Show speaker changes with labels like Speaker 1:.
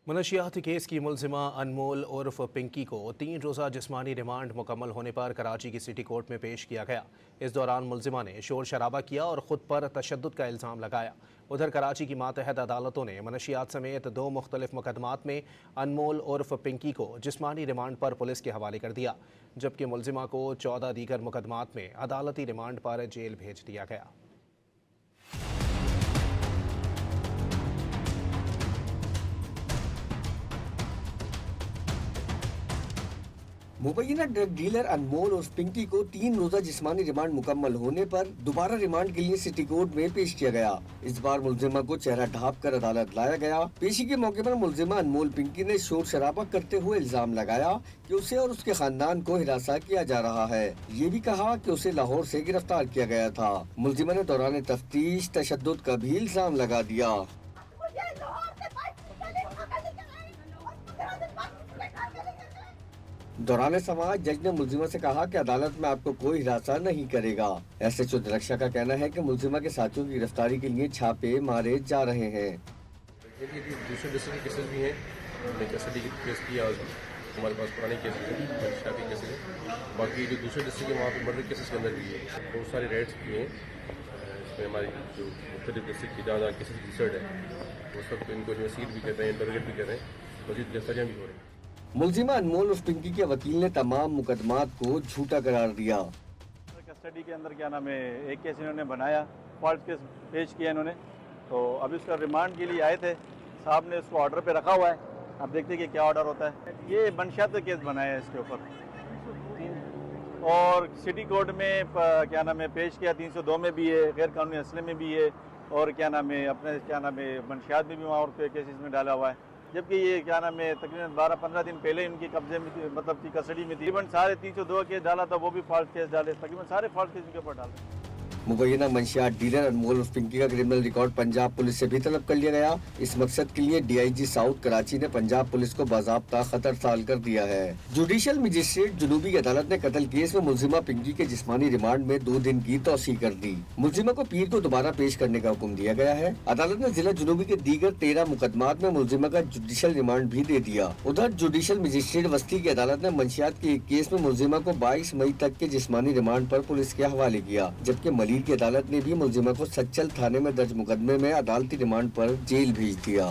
Speaker 1: मनशियात case की मुलजिमा अनमोल उर्फ पिंकी को 3 रोज़ा जिस्मानी रिमांड मुकम्मल होने पर कराची की सिटी कोर्ट में पेश किया गया। इस दौरान मुलजिमा ने शोर शराबा किया और ख़ुद पर तशद्दुद का इल्ज़ाम लगाया। उधर कराची की मातहत अदालतों ने मनशियात समेत 2 मुख्तलिफ मुकदमात में अनमोल उर्फ पिंकी को जिस्मानी रिमांड पर पुलिस के हवाले कर दिया, जबकि मुलजिमा को 14 दीगर मुकदमात में अदालती रिमांड पर जेल भेज दिया गया।
Speaker 2: मुबैना ड्रग डीलर अनमोल और पिंकी को 3 रोजा जिस्मानी रिमांड मुकम्मल होने पर दोबारा रिमांड के लिए सिटी कोर्ट में पेश किया गया। इस बार मुलजिमा को चेहरा ढाँप कर अदालत लाया गया। पेशी के मौके पर मुलजिमा अनमोल पिंकी ने शोर शराबा करते हुए इल्जाम लगाया कि उसे और उसके खानदान को हिरासा किया जा रहा है। ये भी कहा कि उसे लाहौर से गिरफ्तार किया गया था। मुलजिमा ने दौरान तफ्तीश तशद्दुद का भी इल्जाम लगा दिया। दौरान समाज जज ने मुलजिमा से कहा कि अदालत में आपको कोई हिरासा नहीं करेगा। एसएचओ रक्षा का कहना है कि मुलजिमा के साथियों की गिरफ्तारी के लिए छापे मारे जा रहे हैं।
Speaker 3: दूसरे डिस्ट्रिक्ट के केसेस भी हैं, हमने कस्टडी केस किया, हमारे पास पुराने केसेस हैं, शादी केसेस हैं। बाकी जो दूसरे डिस्ट्रिक्ट के वहाँ पे मर्डर केसेस के अंदर भी है, बहुत सारे रेड्स किए हैं। इसमें हमारी जो मुख्तलिफ डिस्ट्रिक्ट की जहाँ केसेस रजिस्टर्ड है वो सब इनको इन्वेस्टिगेट भी कर रहे हैं, इंटरोगेट भी कर रहे हैं, मजीद गिरफ्तारियाँ भी हो रही हैं।
Speaker 2: मुलजिमा अनमोल उर्फ पिंकी के वकील ने तमाम मुकदमात को झूठा करार दिया।
Speaker 4: कस्टडी के अंदर क्या नाम है, एक केस इन्होंने बनाया, फॉल्स केस पेश किया इन्होंने, तो अभी उसका रिमांड के लिए आए थे। साहब ने उसको ऑर्डर पे रखा हुआ है, अब देखते हैं कि क्या ऑर्डर होता है। ये मनशियात केस बनाया है इसके ऊपर और सिटी कोर्ट में क्या नाम है पेश किया। 302 में भी है, गैर कानूनी असले में भी है और क्या नाम है अपने क्या नाम है मनशियात में भी वहाँ और केसेस में डाला हुआ है। जबकि ये क्या नाम है तकरीबन 12-15 दिन पहले इनकी कब्जे में थी, मतलब की कस्टडी में थी। तकरीबन सारे 302 केस डाला था, वो भी फॉल्स केस डाले, तकरीबन सारे फॉल्स केस इनके ऊपर डाले।
Speaker 2: मुबैना मंशियात डीलर अनमोल उर्फ पिंकी का क्रिमिनल रिकॉर्ड पंजाब पुलिस से भी तलब कर लिया गया। इस मकसद के लिए डीआईजी साउथ कराची ने पंजाब पुलिस को बाज़ाब्ता खतर साल कर दिया है। जुडिशल मजिस्ट्रेट जुनूबी की अदालत ने कत्ल केस में मुलजिमा पिंकी के जिस्मानी रिमांड में 2 दिन की तौसीह कर दी। मुलजिमा को पीर को दोबारा पेश करने का हुक्म दिया गया है। अदालत ने जिला जुनूबी के दीगर 13 मुकदमात में मुलजिमा का जुडिशल रिमांड भी दे दिया। उधर जुडिशल मजिस्ट्रेट वस्ती की अदालत ने मंशियात के एक केस में मुलजिमा को 22 मई तक के जिस्मानी रिमांड पर पुलिस के हवाले किया, जबकि मलीर की अदालत ने भी मुलजिमा को सच्चल थाने में दर्ज मुकदमे में अदालती रिमांड पर जेल भेज दिया।